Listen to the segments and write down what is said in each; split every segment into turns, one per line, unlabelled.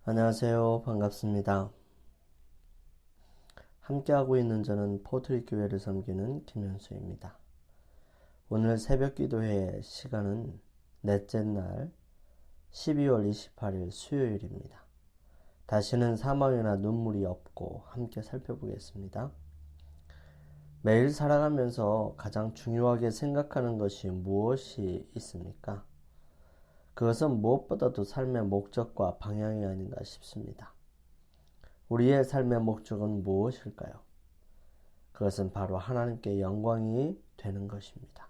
안녕하세요. 반갑습니다. 함께하고 있는 저는 포트리 교회를 섬기는 김현수입니다. 오늘 새벽 기도회 시간은 넷째 날 12월 28일 수요일입니다. 다시는 사망이나 눈물이 없고 함께 살펴보겠습니다. 매일 살아가면서 가장 중요하게 생각하는 것이 무엇이 있습니까? 그것은 무엇보다도 삶의 목적과 방향이 아닌가 싶습니다. 우리의 삶의 목적은 무엇일까요? 그것은 바로 하나님께 영광이 되는 것입니다.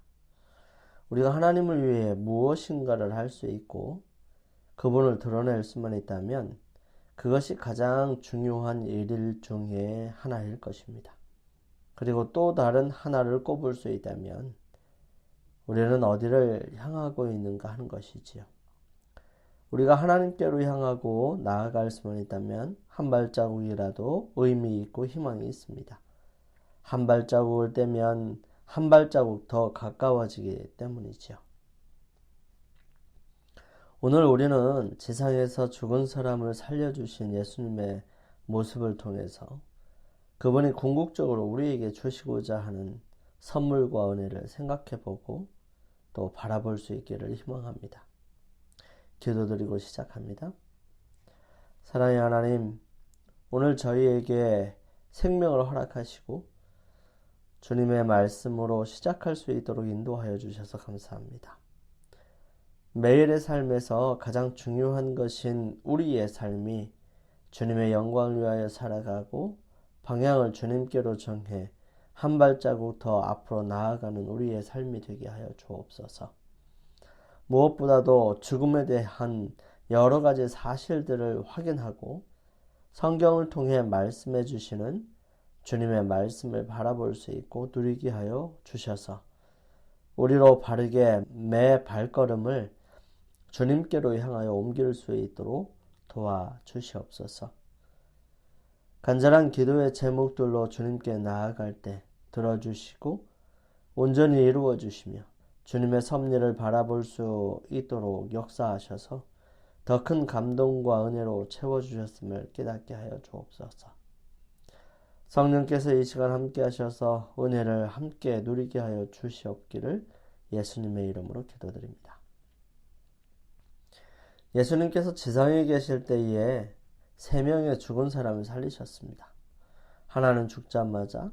우리가 하나님을 위해 무엇인가를 할 수 있고 그분을 드러낼 수만 있다면 그것이 가장 중요한 일 중에 하나일 것입니다. 그리고 또 다른 하나를 꼽을 수 있다면 우리는 어디를 향하고 있는가 하는 것이지요. 우리가 하나님께로 향하고 나아갈 수만 있다면 한 발자국이라도 의미 있고 희망이 있습니다. 한 발자국을 떼면 한 발자국 더 가까워지기 때문이지요. 오늘 우리는 지상에서 죽은 사람을 살려주신 예수님의 모습을 통해서 그분이 궁극적으로 우리에게 주시고자 하는 선물과 은혜를 생각해보고 또 바라볼 수 있기를 희망합니다. 기도드리고 시작합니다. 사랑의 하나님, 오늘 저희에게 생명을 허락하시고 주님의 말씀으로 시작할 수 있도록 인도하여 주셔서 감사합니다. 매일의 삶에서 가장 중요한 것인 우리의 삶이 주님의 영광을 위하여 살아가고 방향을 주님께로 정해 한 발자국 더 앞으로 나아가는 우리의 삶이 되게 하여 주옵소서. 무엇보다도 죽음에 대한 여러 가지 사실들을 확인하고 성경을 통해 말씀해 주시는 주님의 말씀을 바라볼 수 있고 누리게 하여 주셔서 우리로 바르게 매 발걸음을 주님께로 향하여 옮길 수 있도록 도와주시옵소서. 간절한 기도의 제목들로 주님께 나아갈 때 들어주시고 온전히 이루어 주시며 주님의 섭리를 바라볼 수 있도록 역사하셔서 더 큰 감동과 은혜로 채워주셨음을 깨닫게 하여 주옵소서. 성령께서 이 시간 함께 하셔서 은혜를 함께 누리게 하여 주시옵기를 예수님의 이름으로 기도드립니다. 예수님께서 지상에 계실 때에 3명의 죽은 사람을 살리셨습니다. 하나는 죽자마자,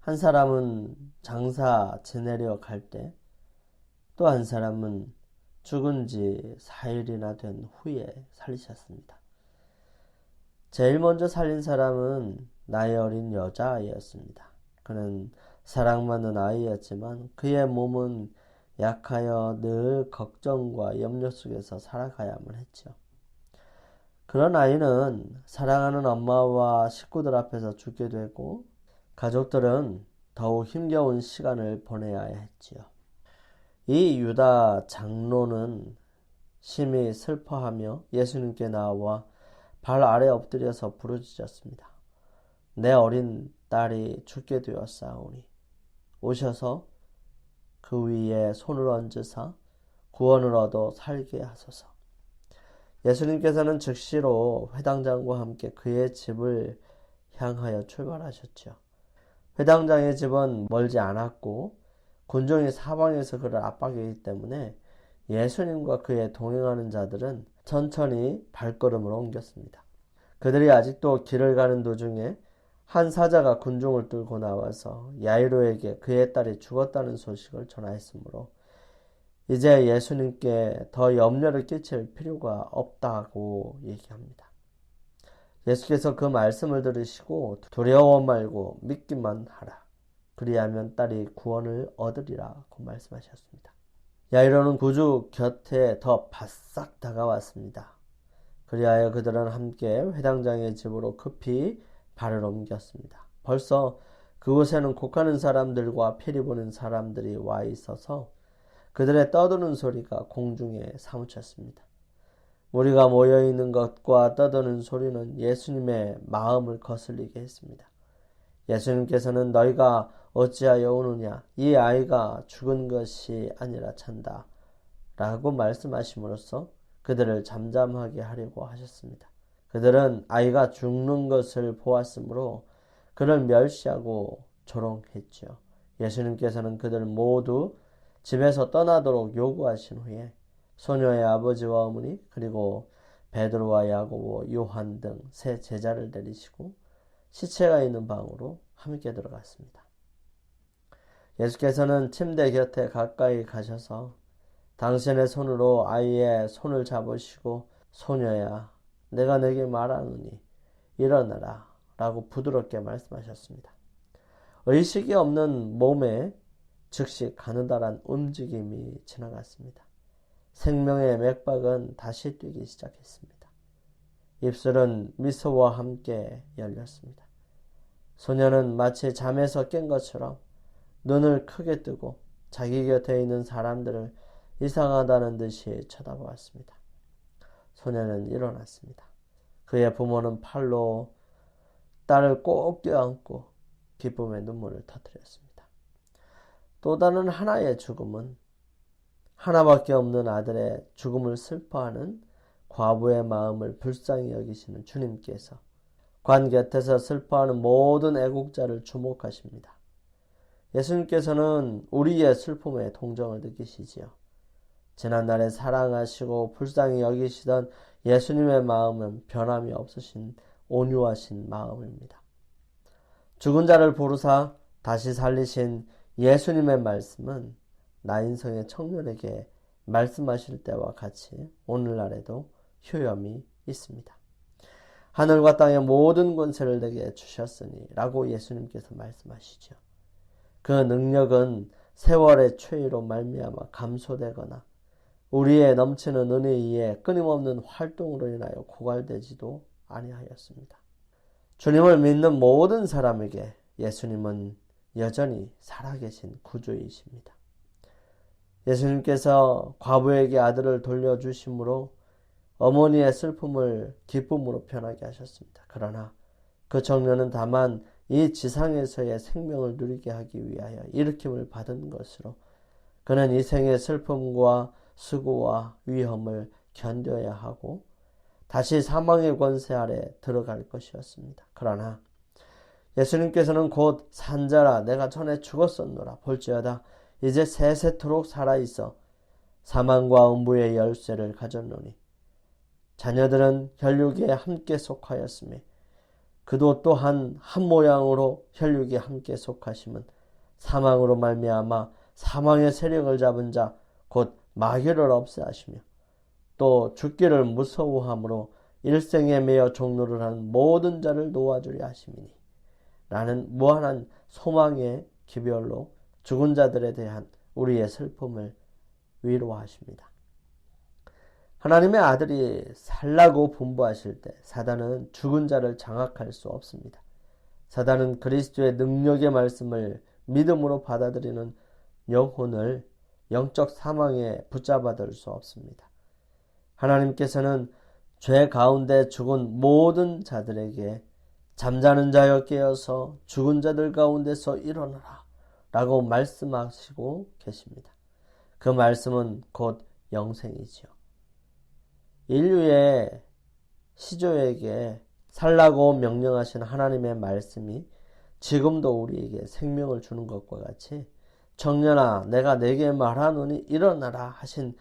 한 사람은 장사 지내려 갈 때, 또 한 사람은 죽은 지 4일이나 된 후에 살리셨습니다. 제일 먼저 살린 사람은 나이 어린 여자아이였습니다. 그는 사랑받는 아이였지만 그의 몸은 약하여 늘 걱정과 염려 속에서 살아가야만 했죠. 그런 아이는 사랑하는 엄마와 식구들 앞에서 죽게 되고 가족들은 더욱 힘겨운 시간을 보내야 했지요. 이 유다 장로는 심히 슬퍼하며 예수님께 나와 발 아래 엎드려서 부르짖었습니다. 내 어린 딸이 죽게 되었사오니 오셔서 그 위에 손을 얹으사 구원을 얻어 살게 하소서. 예수님께서는 즉시로 회당장과 함께 그의 집을 향하여 출발하셨죠. 회당장의 집은 멀지 않았고 군종이 사방에서 그를 압박하기 때문에 예수님과 그의 동행하는 자들은 천천히 발걸음을 옮겼습니다. 그들이 아직도 길을 가는 도중에 한 사자가 군종을 뚫고 나와서 야이로에게 그의 딸이 죽었다는 소식을 전하였으므로 이제 예수님께 더 염려를 끼칠 필요가 없다고 얘기합니다. 예수께서 그 말씀을 들으시고 두려워 말고 믿기만 하라. 그리하면 딸이 구원을 얻으리라고 말씀하셨습니다. 야이로는 구주 곁에 더 바싹 다가왔습니다. 그리하여 그들은 함께 회당장의 집으로 급히 발을 옮겼습니다. 벌써 그곳에는 곡하는 사람들과 피리 부는 사람들이 와 있어서 그들의 떠드는 소리가 공중에 사무쳤습니다. 무리가 모여있는 것과 떠드는 소리는 예수님의 마음을 거슬리게 했습니다. 예수님께서는 너희가 어찌하여 오느냐? 이 아이가 죽은 것이 아니라 찬다. 라고 말씀하심으로써 그들을 잠잠하게 하려고 하셨습니다. 그들은 아이가 죽는 것을 보았으므로 그를 멸시하고 조롱했지요. 예수님께서는 그들 모두 집에서 떠나도록 요구하신 후에 소녀의 아버지와 어머니 그리고 베드로와 야고보, 요한 등 세 제자를 데리시고 시체가 있는 방으로 함께 들어갔습니다. 예수께서는 침대 곁에 가까이 가셔서 당신의 손으로 아이의 손을 잡으시고 소녀야 내가 네게 말하노니 일어나라 라고 부드럽게 말씀하셨습니다. 의식이 없는 몸에 즉시 가느다란 움직임이 지나갔습니다. 생명의 맥박은 다시 뛰기 시작했습니다. 입술은 미소와 함께 열렸습니다. 소녀는 마치 잠에서 깬 것처럼 눈을 크게 뜨고 자기 곁에 있는 사람들을 이상하다는 듯이 쳐다보았습니다. 소녀는 일어났습니다. 그의 부모는 팔로 딸을 꼭 껴안고 기쁨의 눈물을 터뜨렸습니다. 또 다른 하나의 죽음은 하나밖에 없는 아들의 죽음을 슬퍼하는 과부의 마음을 불쌍히 여기시는 주님께서 관 곁에서 슬퍼하는 모든 애국자를 주목하십니다. 예수님께서는 우리의 슬픔에 동정을 느끼시지요. 지난날에 사랑하시고 불쌍히 여기시던 예수님의 마음은 변함이 없으신 온유하신 마음입니다. 죽은 자를 부르사 다시 살리신 예수님의 말씀은 나인성의 청년에게 말씀하실 때와 같이 오늘날에도 효염이 있습니다. 하늘과 땅의 모든 권세를 내게 주셨으니 라고 예수님께서 말씀하시죠. 그 능력은 세월의 최후로 말미암아 감소되거나 우리의 넘치는 은혜에 의해 끊임없는 활동으로 인하여 고갈되지도 아니하였습니다. 주님을 믿는 모든 사람에게 예수님은 여전히 살아계신 구주이십니다. 예수님께서 과부에게 아들을 돌려주심으로 어머니의 슬픔을 기쁨으로 변하게 하셨습니다. 그러나 그 청년은 다만 이 지상에서의 생명을 누리게 하기 위하여 일으킴을 받은 것으로 그는 이 생의 슬픔과 수고와 위험을 견뎌야 하고 다시 사망의 권세 아래 들어갈 것이었습니다. 그러나 예수님께서는 곧 산자라 내가 전에 죽었었노라 볼지어다 이제 세세토록 살아있어 사망과 음부의 열쇠를 가졌노니 자녀들은 혈육에 함께 속하였으며 그도 또한 한 모양으로 혈육에 함께 속하심은 사망으로 말미암아 사망의 세력을 잡은 자 곧 마귀를 없애하시며 또 죽기를 무서워함으로 일생에 매여 종로를 하는 모든 자를 놓아주려 하심이니 라는 무한한 소망의 기별로 죽은 자들에 대한 우리의 슬픔을 위로하십니다. 하나님의 아들이 살라고 분부하실 때 사단은 죽은 자를 장악할 수 없습니다. 사단은 그리스도의 능력의 말씀을 믿음으로 받아들이는 영혼을 영적 사망에 붙잡아둘 수 없습니다. 하나님께서는 죄 가운데 죽은 모든 자들에게 잠자는 자여 깨어서 죽은 자들 가운데서 일어나라 라고 말씀하시고 계십니다. 그 말씀은 곧 영생이지요. 인류의 시조에게 살라고 명령하신 하나님의 말씀이 지금도 우리에게 생명을 주는 것과 같이 청년아 내가 네게 말하노니 일어나라 하신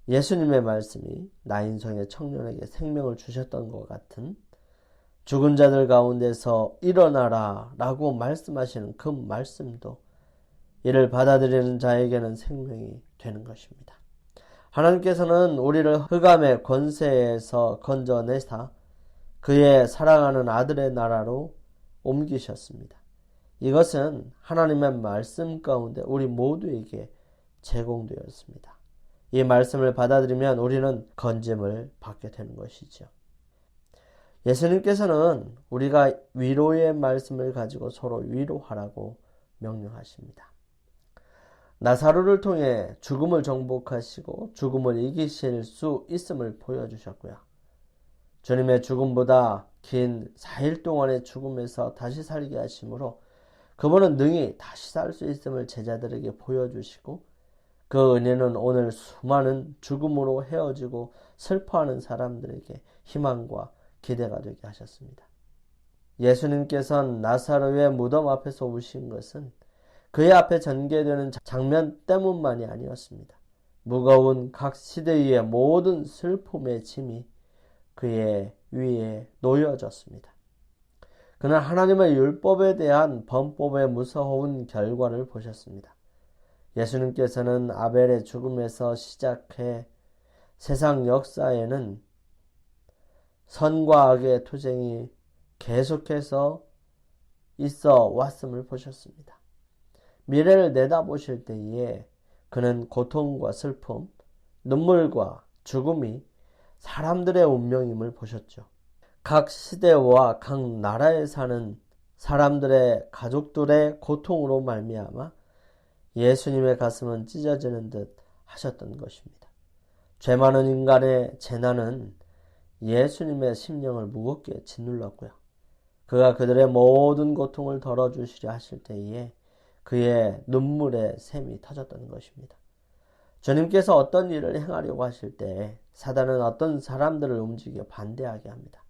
예수님의 말씀이 나인성의 청년에게 생명을 주셨던 것 같은 죽은 자들 가운데서 일어나라 라고 말씀하시는 그 말씀도 이를 받아들이는 자에게는 생명이 되는 것입니다. 하나님께서는 우리를 흑암의 권세에서 건져내사 그의 사랑하는 아들의 나라로 옮기셨습니다. 이것은 하나님의 말씀 가운데 우리 모두에게 제공되었습니다. 이 말씀을 받아들이면 우리는 건짐을 받게 되는 것이죠. 예수님께서는 우리가 위로의 말씀을 가지고 서로 위로하라고 명령하십니다. 나사로를 통해 죽음을 정복하시고 죽음을 이기실 수 있음을 보여주셨고요. 주님의 죽음보다 긴 4일 동안의 죽음에서 다시 살게 하심으로 그분은 능히 다시 살 수 있음을 제자들에게 보여주시고 그 은혜는 오늘 수많은 죽음으로 헤어지고 슬퍼하는 사람들에게 희망과 기대가 되게 하셨습니다. 예수님께서는 나사로의 무덤 앞에서 우신 것은 그의 앞에 전개되는 장면 때문만이 아니었습니다. 무거운 각 시대의 모든 슬픔의 짐이 그의 위에 놓여졌습니다. 그는 하나님의 율법에 대한 범법의 무서운 결과를 보셨습니다. 예수님께서는 아벨의 죽음에서 시작해 세상 역사에는 선과 악의 투쟁이 계속해서 있어 왔음을 보셨습니다. 미래를 내다보실 때에 그는 고통과 슬픔, 눈물과 죽음이 사람들의 운명임을 보셨죠. 각 시대와 각 나라에 사는 사람들의 가족들의 고통으로 말미암아 예수님의 가슴은 찢어지는 듯 하셨던 것입니다. 죄 많은 인간의 재난은 예수님의 심령을 무겁게 짓눌렀고요. 그가 그들의 모든 고통을 덜어주시려 하실 때에 그의 눈물의 샘이 터졌던 것입니다. 주님께서 어떤 일을 행하려고 하실 때 사단은 어떤 사람들을 움직여 반대하게 합니다.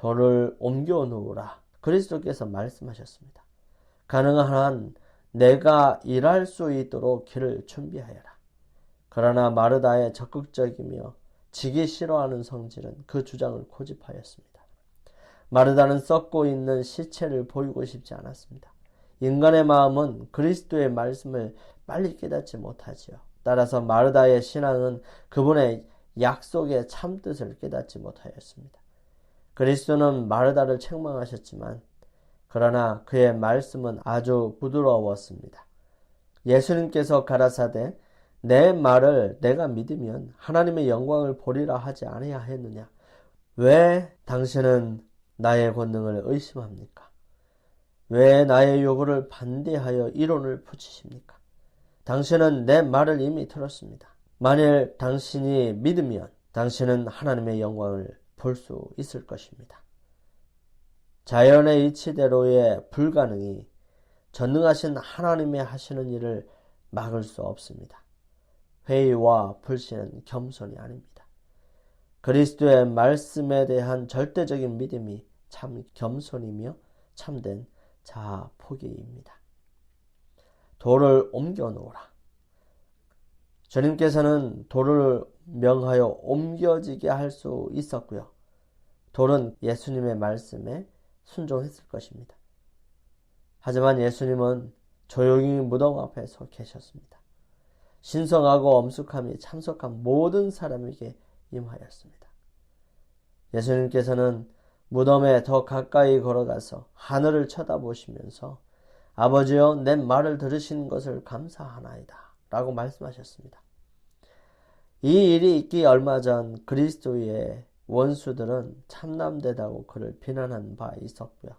돌을 옮겨 놓으라. 그리스도께서 말씀하셨습니다. 가능한 한 내가 일할 수 있도록 길을 준비하여라. 그러나 마르다의 적극적이며 지기 싫어하는 성질은 그 주장을 고집하였습니다. 마르다는 썩고 있는 시체를 보이고 싶지 않았습니다. 인간의 마음은 그리스도의 말씀을 빨리 깨닫지 못하지요. 따라서 마르다의 신앙은 그분의 약속의 참뜻을 깨닫지 못하였습니다. 그리스도는 마르다를 책망하셨지만 그러나 그의 말씀은 아주 부드러웠습니다. 예수님께서 가라사대 내 말을 내가 믿으면 하나님의 영광을 보리라 하지 아니하였느냐? 왜 당신은 나의 권능을 의심합니까? 왜 나의 요구를 반대하여 이론을 붙이십니까? 당신은 내 말을 이미 들었습니다. 만일 당신이 믿으면 당신은 하나님의 영광을 볼 수 있을 것입니다. 자연의 이치대로의 불가능이 전능하신 하나님의 하시는 일을 막을 수 없습니다. 회의와 불신은 겸손이 아닙니다. 그리스도의 말씀에 대한 절대적인 믿음이 참 겸손이며 참된 자아 포기입니다. 돌을 옮겨 놓으라. 주님께서는 돌을 명하여 옮겨지게 할 수 있었고요. 돌은 예수님의 말씀에 순종했을 것입니다. 하지만 예수님은 조용히 무덤 앞에 서 계셨습니다. 신성하고 엄숙함이 참석한 모든 사람에게 임하였습니다. 예수님께서는 무덤에 더 가까이 걸어가서 하늘을 쳐다보시면서 아버지여 내 말을 들으신 것을 감사하나이다 라고 말씀하셨습니다. 이 일이 있기 얼마 전 그리스도의 원수들은 참남되다고 그를 비난한 바 있었고요.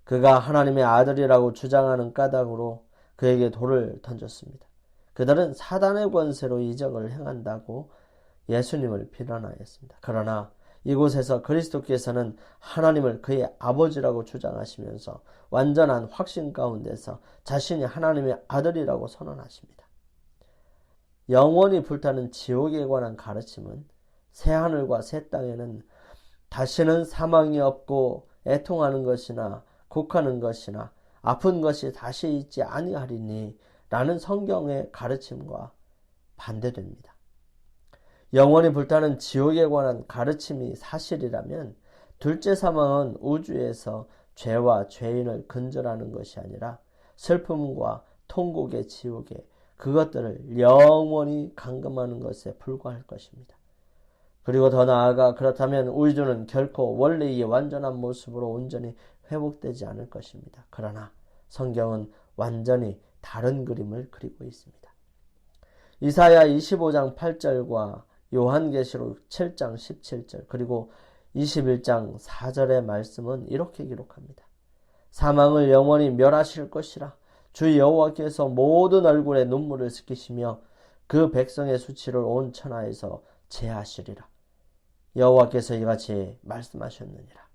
그가 하나님의 아들이라고 주장하는 까닭으로 그에게 돌을 던졌습니다. 그들은 사단의 권세로 이적을 행한다고 예수님을 비난하였습니다. 그러나 이곳에서 그리스도께서는 하나님을 그의 아버지라고 주장하시면서 완전한 확신 가운데서 자신이 하나님의 아들이라고 선언하십니다. 영원히 불타는 지옥에 관한 가르침은 새하늘과 새 땅에는 다시는 사망이 없고 애통하는 것이나 곡하는 것이나 아픈 것이 다시 있지 아니하리니 라는 성경의 가르침과 반대됩니다. 영원히 불타는 지옥에 관한 가르침이 사실이라면 둘째 사망은 우주에서 죄와 죄인을 근절하는 것이 아니라 슬픔과 통곡의 지옥에 그것들을 영원히 감금하는 것에 불과할 것입니다. 그리고 더 나아가 그렇다면 우주는 결코 원래의 완전한 모습으로 온전히 회복되지 않을 것입니다. 그러나 성경은 완전히 다른 그림을 그리고 있습니다. 이사야 25장 8절과 요한계시록 7장 17절 그리고 21장 4절의 말씀은 이렇게 기록합니다. 사망을 영원히 멸하실 것이라. 주 여호와께서 모든 얼굴에 눈물을 씻기시며 그 백성의 수치를 온 천하에서 제하시리라. 여호와께서 이같이 말씀하셨느니라.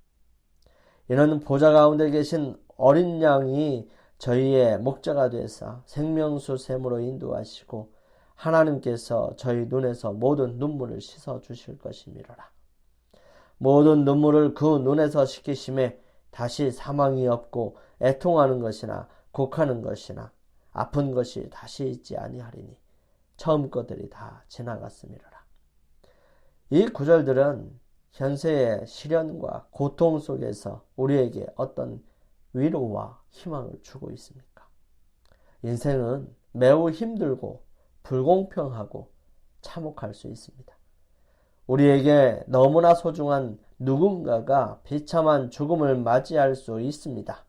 이는 보좌 가운데 계신 어린 양이 저희의 목자가 되사 생명수 샘으로 인도하시고 하나님께서 저희 눈에서 모든 눈물을 씻어 주실 것이미로라. 모든 눈물을 그 눈에서 씻기심에 다시 사망이 없고 애통하는 것이나 곡하는 것이나 아픈 것이 다시 있지 아니하리니 처음 것들이 다 지나갔음이로라. 이 구절들은 현세의 시련과 고통 속에서 우리에게 어떤 위로와 희망을 주고 있습니까? 인생은 매우 힘들고 불공평하고 참혹할 수 있습니다. 우리에게 너무나 소중한 누군가가 비참한 죽음을 맞이할 수 있습니다.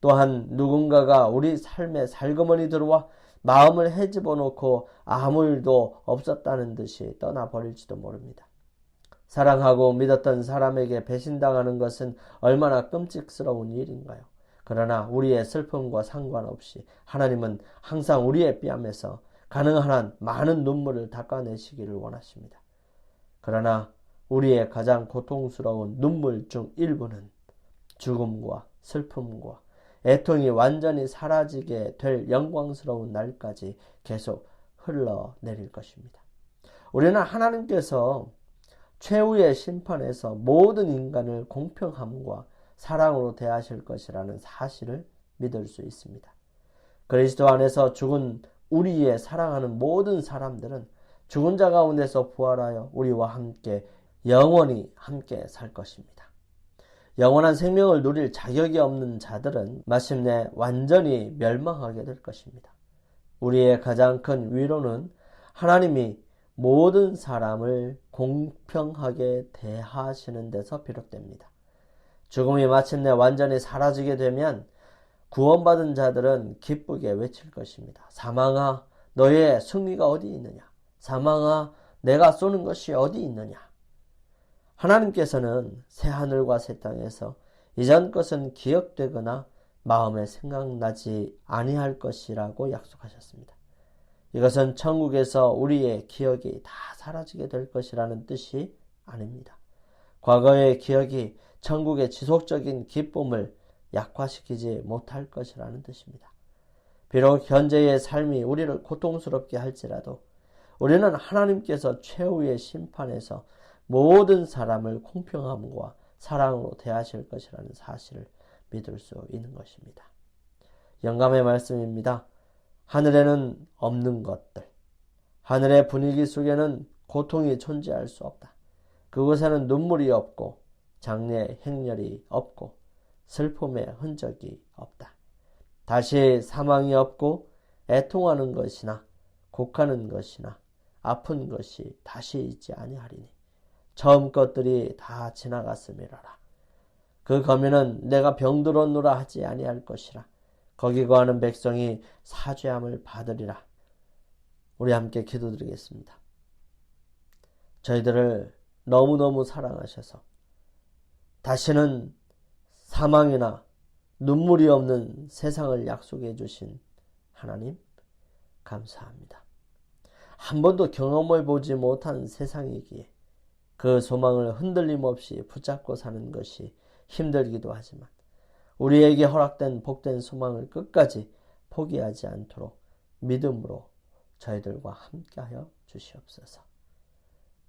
또한 누군가가 우리 삶에 살그머니 들어와 마음을 헤집어 놓고 아무 일도 없었다는 듯이 떠나버릴지도 모릅니다. 사랑하고 믿었던 사람에게 배신당하는 것은 얼마나 끔찍스러운 일인가요? 그러나 우리의 슬픔과 상관없이 하나님은 항상 우리의 뺨에서 가능한 한 많은 눈물을 닦아내시기를 원하십니다. 그러나 우리의 가장 고통스러운 눈물 중 일부는 죽음과 슬픔과 애통이 완전히 사라지게 될 영광스러운 날까지 계속 흘러내릴 것입니다. 우리는 하나님께서 최후의 심판에서 모든 인간을 공평함과 사랑으로 대하실 것이라는 사실을 믿을 수 있습니다. 그리스도 안에서 죽은 우리의 사랑하는 모든 사람들은 죽은 자 가운데서 부활하여 우리와 함께 영원히 함께 살 것입니다. 영원한 생명을 누릴 자격이 없는 자들은 마침내 완전히 멸망하게 될 것입니다. 우리의 가장 큰 위로는 하나님이 모든 사람을 공평하게 대하시는 데서 비롯됩니다. 죽음이 마침내 완전히 사라지게 되면 구원받은 자들은 기쁘게 외칠 것입니다. 사망아, 너의 승리가 어디 있느냐? 사망아, 내가 쏘는 것이 어디 있느냐? 하나님께서는 새하늘과 새 땅에서 이전 것은 기억되거나 마음에 생각나지 아니할 것이라고 약속하셨습니다. 이것은 천국에서 우리의 기억이 다 사라지게 될 것이라는 뜻이 아닙니다. 과거의 기억이 천국의 지속적인 기쁨을 약화시키지 못할 것이라는 뜻입니다. 비록 현재의 삶이 우리를 고통스럽게 할지라도 우리는 하나님께서 최후의 심판에서 모든 사람을 공평함과 사랑으로 대하실 것이라는 사실을 믿을 수 있는 것입니다. 영감의 말씀입니다. 하늘에는 없는 것들, 하늘의 분위기 속에는 고통이 존재할 수 없다. 그곳에는 눈물이 없고 장례 행렬이 없고 슬픔의 흔적이 없다. 다시 사망이 없고 애통하는 것이나 곡하는 것이나 아픈 것이 다시 있지 아니하리니 처음 것들이 다 지나갔음이로라. 그 거민은 내가 병들었노라 하지 아니할 것이라. 거기 거하는 백성이 사죄함을 받으리라. 우리 함께 기도드리겠습니다. 저희들을 너무너무 사랑하셔서 다시는 사망이나 눈물이 없는 세상을 약속해 주신 하나님 감사합니다. 한 번도 경험해 보지 못한 세상이기에 그 소망을 흔들림 없이 붙잡고 사는 것이 힘들기도 하지만 우리에게 허락된 복된 소망을 끝까지 포기하지 않도록 믿음으로 저희들과 함께하여 주시옵소서.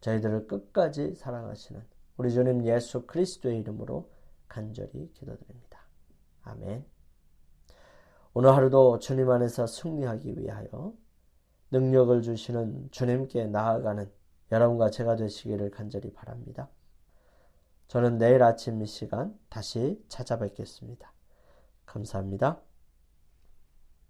저희들을 끝까지 사랑하시는 우리 주님 예수 그리스도의 이름으로 간절히 기도드립니다. 아멘. 오늘 하루도 주님 안에서 승리하기 위하여 능력을 주시는 주님께 나아가는 여러분과 제가 되시기를 간절히 바랍니다. 저는 내일 아침 이 시간 다시 찾아뵙겠습니다. 감사합니다.